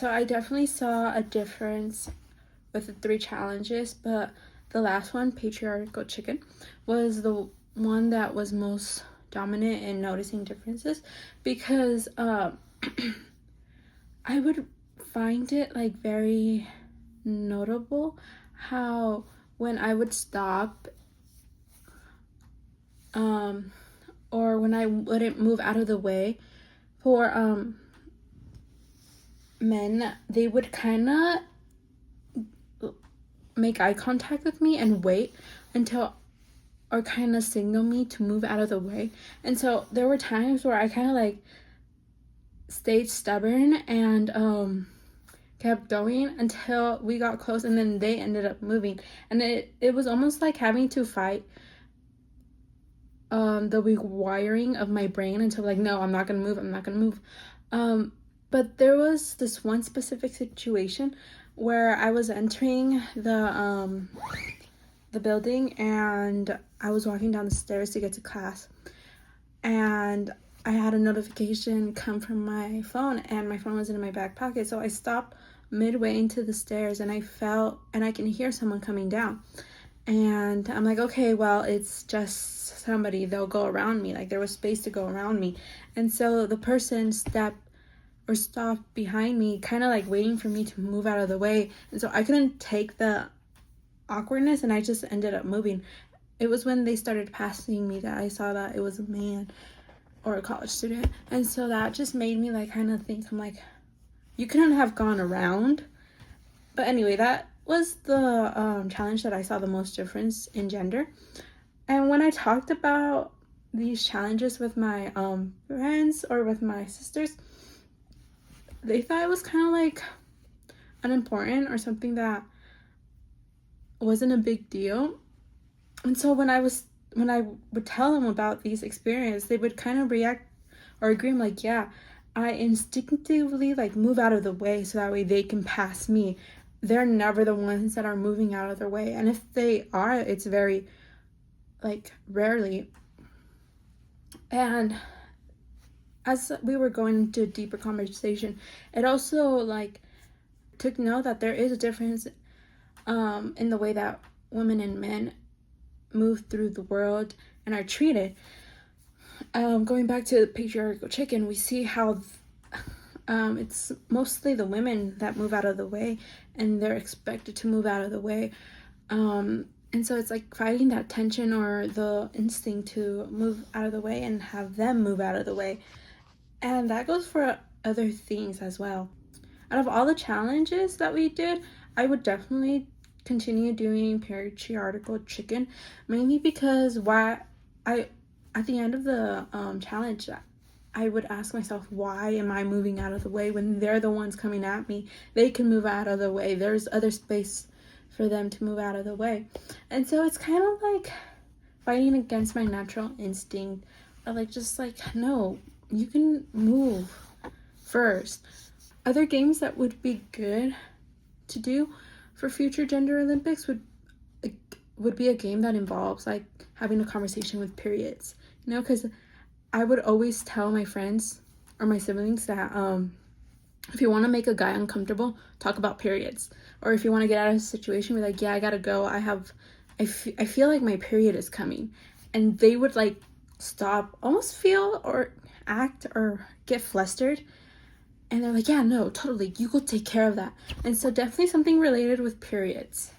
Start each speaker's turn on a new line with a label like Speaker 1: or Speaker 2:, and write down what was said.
Speaker 1: So I definitely saw a difference with the 3 challenges, but the last one, patriarchal chicken, was the one that was most dominant in noticing differences, because I would find it like very notable how when I would stop or when I wouldn't move out of the way for men, they would kind of make eye contact with me and wait until, or kind of signal me to move out of the way. And so there were times where I kind of like stayed stubborn and kept going until we got close, and then they ended up moving. And it was almost like having to fight the rewiring of my brain until like, no, I'm not gonna move. But there was this one specific situation where I was entering the building, and I was walking down the stairs to get to class, and I had a notification come from my phone, and my phone was in my back pocket. So I stopped midway into the stairs, and I felt, and I can hear someone coming down. And I'm like, okay, well, it's just somebody, they'll go around me. Like, there was space to go around me. And so the person stopped behind me, kind of like waiting for me to move out of the way. And so I couldn't take the awkwardness, and I just ended up moving. It was when they started passing me that I saw that it was a man or a college student. And so that just made me like kind of think, I'm like, you couldn't have gone around. But anyway, that was the challenge that I saw the most difference in gender. And when I talked about these challenges with my friends or with my sisters, they thought it was kind of like unimportant or something that wasn't a big deal. And so when I would tell them about these experiences, they would kind of react or agree. I'm like, yeah, I instinctively like move out of the way so that way they can pass me. They're never the ones that are moving out of their way. And if they are, it's very like rarely. And as we were going into a deeper conversation, it also like took note that there is a difference in the way that women and men move through the world and are treated. Going back to the patriarchal chicken, we see how it's mostly the women that move out of the way, and they're expected to move out of the way. And so it's like fighting that tension or the instinct to move out of the way and have them move out of the way. And that goes for other things as well. Out of all the challenges that we did, I would definitely continue doing patriarchal chicken, mainly because at the end of the challenge, I would ask myself, why am I moving out of the way when they're the ones coming at me? They can move out of the way. There's other space for them to move out of the way. And so it's kind of like fighting against my natural instinct of like, just like, no, you can move first. Other games that would be good to do for future Gender Olympics would be a game that involves like having a conversation with periods, because I would always tell my friends or my siblings that if you want to make a guy uncomfortable, talk about periods. Or if you want to get out of a situation, be like, yeah, I gotta go, I feel like my period is coming. And they would like stop, almost feel or act or get flustered, and they're like, yeah, no, totally, you go take care of that. And so definitely something related with periods.